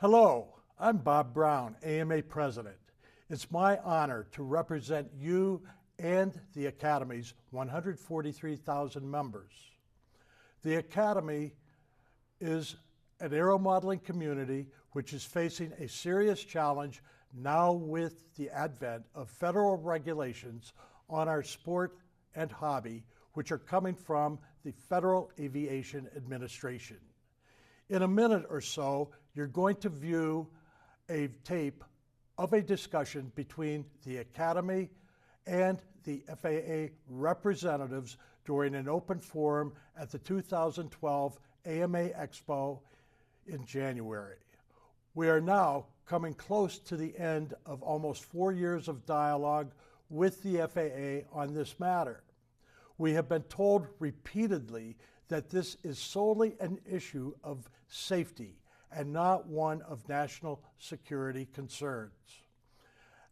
Hello, I'm Bob Brown, AMA President. It's my honor to represent you and the Academy's 143,000 members. The Academy is an aeromodeling community which is facing a serious challenge now with the advent of federal regulations on our sport and hobby, which are coming from the Federal Aviation Administration. In a minute or so, you're going to view a tape of a discussion between the Academy and the FAA representatives during an open forum at the 2012 AMA Expo in January. We are now coming close to the end of almost 4 years of dialogue with the FAA on this matter. We have been told repeatedly that this is solely an issue of safety and not one of national security concerns.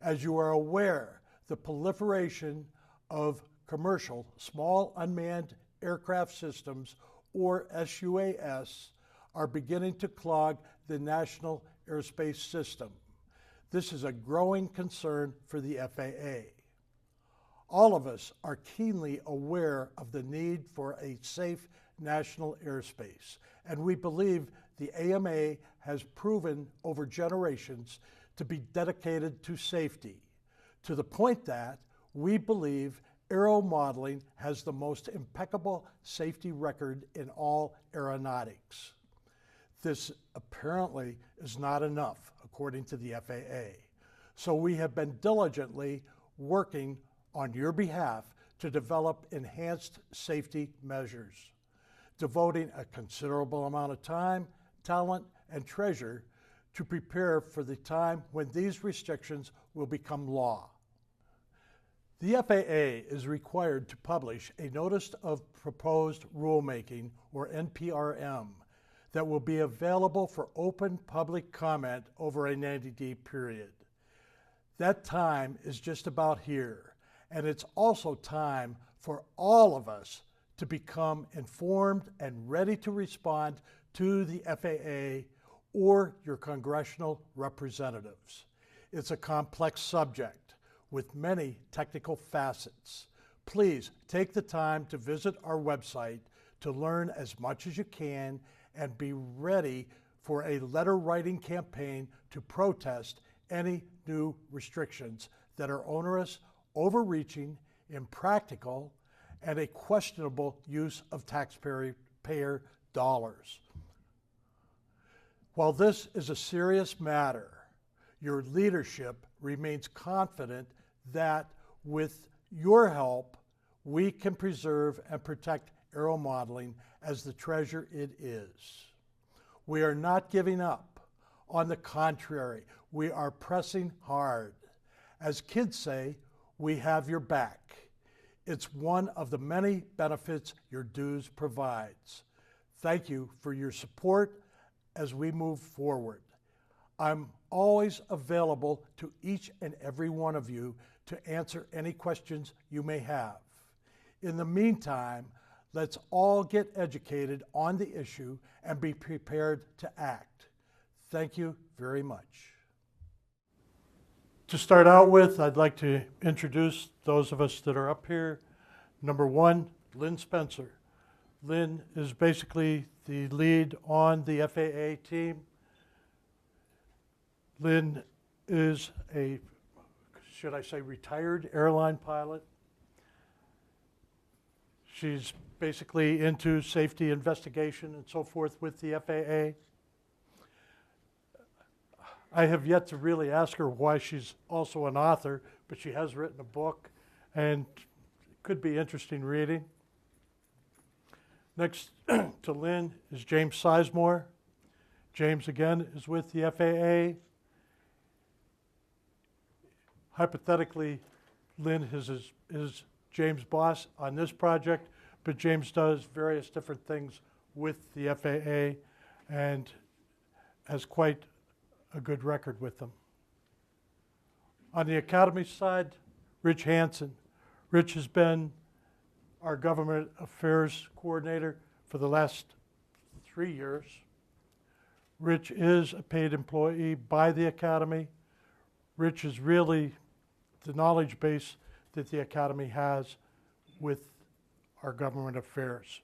As you are aware, the proliferation of commercial small unmanned aircraft systems, or SUAS, are beginning to clog the national airspace system. This is a growing concern for the FAA. All of us are keenly aware of the need for a safe national airspace, and we believe the AMA has proven over generations to be dedicated to safety, to the point that we believe aeromodeling has the most impeccable safety record in all aeronautics. This apparently is not enough, according to the FAA. So we have been diligently working on your behalf to develop enhanced safety measures, devoting a considerable amount of time, talent, and treasure to prepare for the time when these restrictions will become law. The FAA is required to publish a Notice of Proposed Rulemaking, or NPRM, that will be available for open public comment over a 90-day period. That time is just about here, and it's also time for all of us to become informed and ready to respond to the FAA or your congressional representatives. It's a complex subject with many technical facets. Please take the time to visit our website to learn as much as you can and be ready for a letter writing campaign to protest any new restrictions that are onerous, overreaching, impractical, and a questionable use of taxpayer dollars. While this is a serious matter, your leadership remains confident that with your help, we can preserve and protect aeromodeling as the treasure it is. We are not giving up. On the contrary, we are pressing hard. As kids say, we have your back. It's one of the many benefits your dues provides. Thank you for your support as we move forward. I'm always available to each and every one of you to answer any questions you may have. In the meantime, let's all get educated on the issue and be prepared to act. Thank you very much. To start out with, I'd like to introduce those of us that are up here. Number one, Lynn Spencer. Lynn is basically the lead on the FAA team. Lynn is a, should I say, retired airline pilot. She's basically into safety investigation and so forth with the FAA. I have yet to really ask her why she's also an author, but she has written a book and it could be interesting reading. Next to Lynn is James Sizemore. James, again, is with the FAA. Hypothetically, Lynn is James' boss on this project, but James does various different things with the FAA and has quite a good record with them. On the Academy side, Rich Hansen. Rich has been our government affairs coordinator for the last 3 years. Rich is a paid employee by the Academy. Rich is really the knowledge base that the Academy has with our government affairs.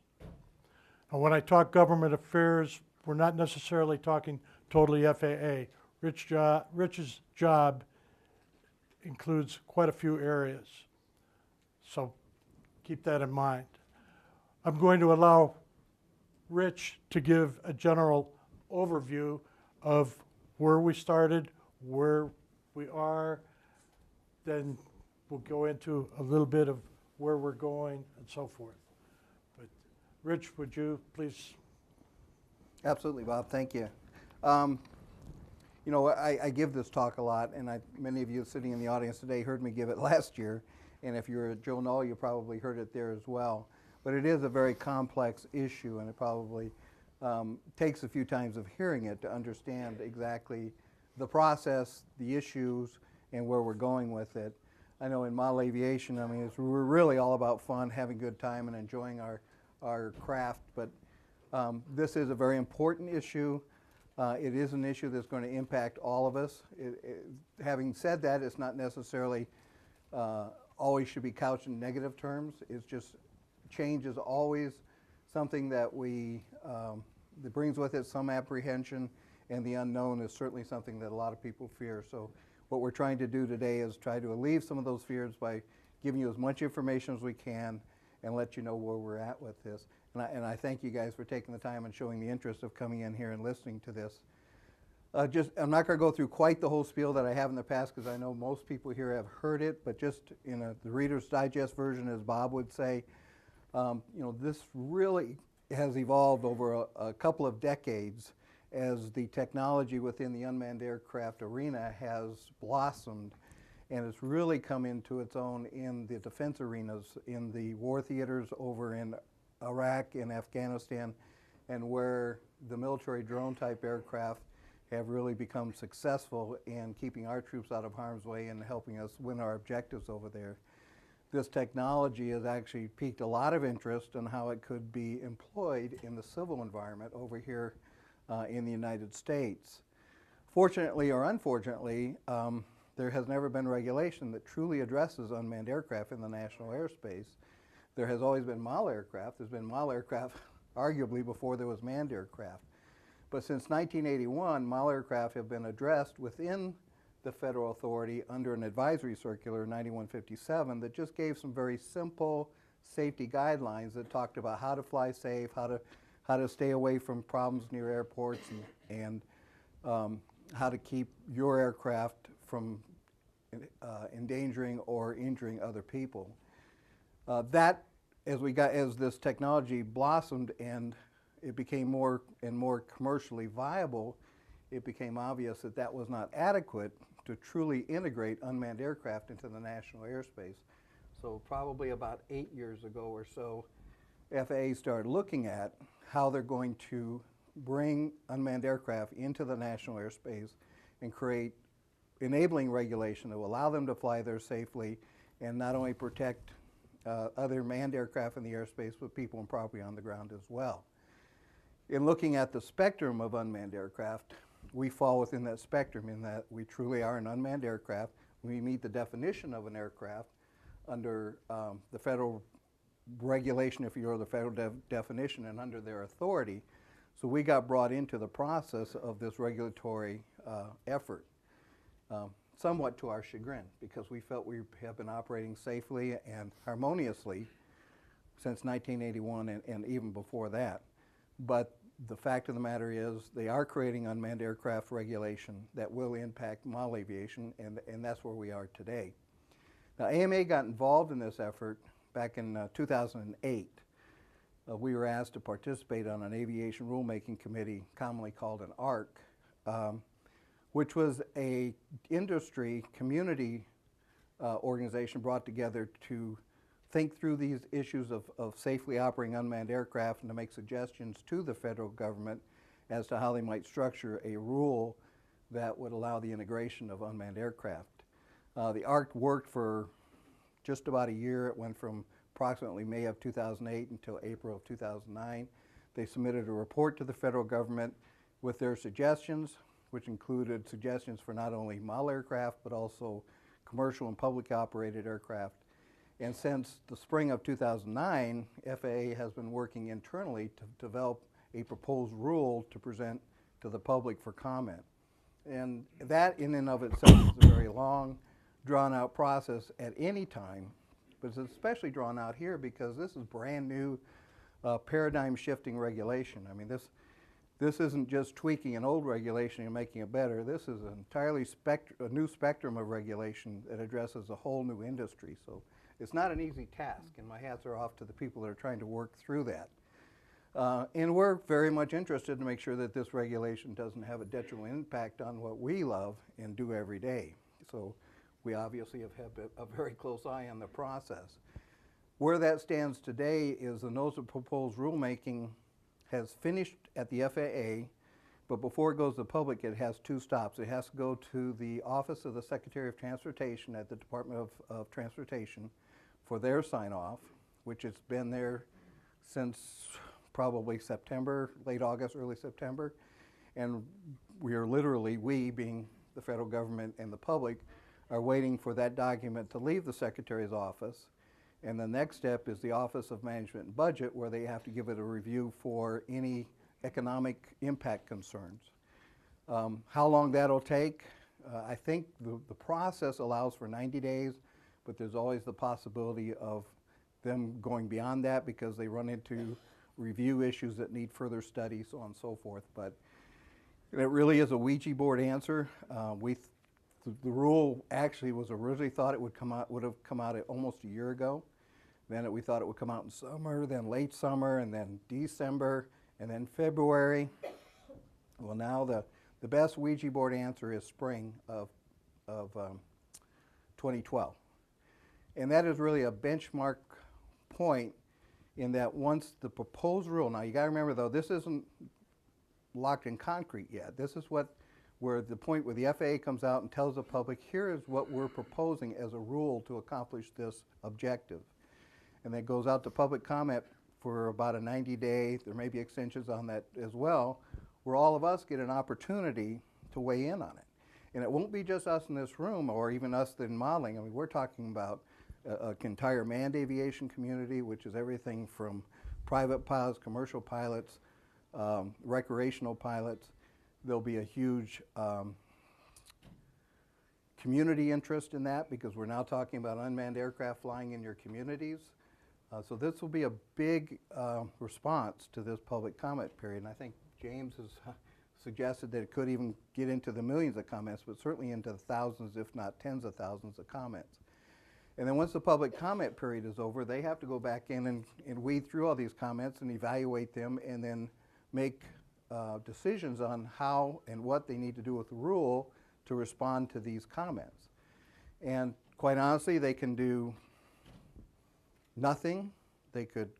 And when I talk government affairs, we're not necessarily talking totally FAA. Rich's job includes quite a few areas. So keep that in mind. I'm going to allow Rich to give a general overview of where we started, where we are, then we'll go into a little bit of where we're going and so forth. But Rich, would you please? Absolutely, Bob. Thank you. You know, I give this talk a lot, and many of you sitting in the audience today heard me give it last year. And if you're at Joe Knoll, you probably heard it there as well. But it is a very complex issue, and it probably takes a few times of hearing it to understand exactly the process, the issues, and where we're going with it. I know in model aviation, I mean, we're really all about fun, having a good time, and enjoying our craft. But this is a very important issue. It is an issue that's going to impact all of us. Having said that, it's not necessarily always should be couched in negative terms. It's just change is always something that that brings with it some apprehension, and the unknown is certainly something that a lot of people fear. So what we're trying to do today is try to alleviate some of those fears by giving you as much information as we can and let you know where we're at with this. And I thank you guys for taking the time and showing the interest of coming in here and listening to this. I'm not going to go through quite the whole spiel that I have in the past, because I know most people here have heard it, but just in the Reader's Digest version, as Bob would say, you know, this really has evolved over a couple of decades as the technology within the unmanned aircraft arena has blossomed, and it's really come into its own in the defense arenas, in the war theaters over in Iraq and Afghanistan, and where the military drone type aircraft have really become successful in keeping our troops out of harm's way and helping us win our objectives over there. This technology has actually piqued a lot of interest in how it could be employed in the civil environment over here in the United States. Fortunately or unfortunately, there has never been regulation that truly addresses unmanned aircraft in the national airspace. There has always been model aircraft. There's been model aircraft arguably before there was manned aircraft. But since 1981, model aircraft have been addressed within the federal authority under an advisory circular 9157 that just gave some very simple safety guidelines that talked about how to fly safe, how to stay away from problems near airports, and how to keep your aircraft from endangering or injuring other people. As this technology blossomed and it became more and more commercially viable, it became obvious that that was not adequate to truly integrate unmanned aircraft into the national airspace. So probably about 8 years ago or so, FAA started looking at how they're going to bring unmanned aircraft into the national airspace and create enabling regulation that will allow them to fly there safely and not only protect other manned aircraft in the airspace, but people and property on the ground as well. In looking at the spectrum of unmanned aircraft, we fall within that spectrum in that we truly are an unmanned aircraft. We meet the definition of an aircraft under the federal regulation, if you will, the federal definition, and under their authority. So we got brought into the process of this regulatory effort, somewhat to our chagrin, because we felt we have been operating safely and harmoniously since 1981 and even before that. But the fact of the matter is they are creating unmanned aircraft regulation that will impact model aviation, and that's where we are today. Now, AMA got involved in this effort back in 2008. We were asked to participate on an aviation rulemaking committee, commonly called an ARC, which was a industry community organization brought together to think through these issues of safely operating unmanned aircraft and to make suggestions to the federal government as to how they might structure a rule that would allow the integration of unmanned aircraft. The ARC worked for just about a year. It went from approximately May of 2008 until April of 2009. They submitted a report to the federal government, with their suggestions, which included suggestions for not only model aircraft, but also commercial and public operated aircraft. And since the spring of 2009, FAA has been working internally to develop a proposed rule to present to the public for comment. And that in and of itself is a very long, drawn out process at any time, but it's especially drawn out here because this is brand new paradigm shifting regulation. I mean, this isn't just tweaking an old regulation and making it better. This is an entirely a new spectrum of regulation that addresses a whole new industry. So it's not an easy task, and my hats are off to the people that are trying to work through that. And we're very much interested to make sure that this regulation doesn't have a detrimental impact on what we love and do every day. So we obviously have had a very close eye on the process. Where that stands today is the notice of proposed rulemaking has finished at the FAA, but before it goes to the public, it has two stops. It has to go to the Office of the Secretary of Transportation at the Department of Transportation for their sign-off, which has been there since probably September, late August, early September. And we are literally, we being the federal government and the public, are waiting for that document to leave the Secretary's office. And the next step is the Office of Management and Budget, where they have to give it a review for any economic impact concerns. How long that'll take, I think the process allows for 90 days, but there's always the possibility of them going beyond that because they run into review issues that need further study, so on and so forth. But it really is a Ouija board answer. The rule actually was originally thought it would have come out almost a year ago. Then we thought it would come out in summer, then late summer, and then December, and then February. Well, now the best Ouija board answer is spring of 2012. And that is really a benchmark point in that once the proposed rule, now you got to remember though, this isn't locked in concrete yet. This is where the point where the FAA comes out and tells the public, here is what we're proposing as a rule to accomplish this objective. And that goes out to public comment for about a 90-day, there may be extensions on that as well, where all of us get an opportunity to weigh in on it. And it won't be just us in this room or even us in modeling. I mean, we're talking about an entire manned aviation community, which is everything from private pilots, commercial pilots, recreational pilots. There'll be a huge community interest in that because we're now talking about unmanned aircraft flying in your communities. So this will be a big response to this public comment period. And I think James has suggested that it could even get into the millions of comments, but certainly into the thousands, if not tens of thousands of comments. And then once the public comment period is over, they have to go back in and weed through all these comments and evaluate them and then make decisions on how and what they need to do with the rule to respond to these comments. And quite honestly, they can do nothing. They could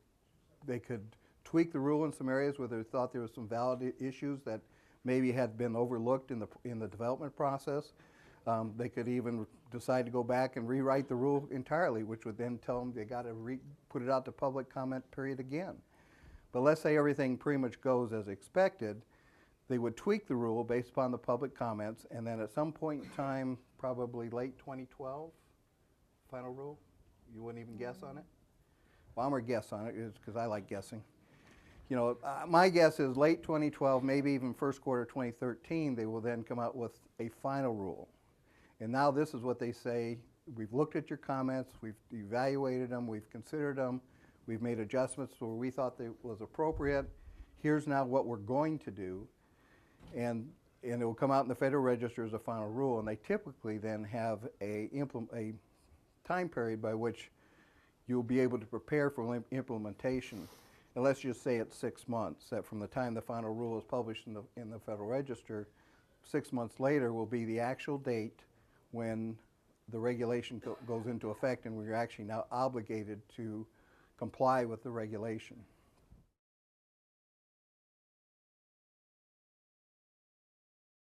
tweak the rule in some areas where they thought there were some valid issues that maybe had been overlooked in the development process. They could even decide to go back and rewrite the rule entirely, which would then tell them they got to put it out to public comment period again. But let's say everything pretty much goes as expected, they would tweak the rule based upon the public comments, and then at some point in time, probably late 2012, final rule? You wouldn't even guess on it? Well, I'm going to guess on it because I like guessing. You know, my guess is late 2012, maybe even first quarter 2013, they will then come out with a final rule. And now this is what they say, we've looked at your comments, we've evaluated them, we've considered them, we've made adjustments where we thought that was appropriate. Here's now what we're going to do. And it will come out in the Federal Register as a final rule. And they typically then have a time period by which you'll be able to prepare for implementation. And let's just say it's 6 months, that from the time the final rule is published in the Federal Register, 6 months later will be the actual date when the regulation goes into effect and we're actually now obligated to comply with the regulation.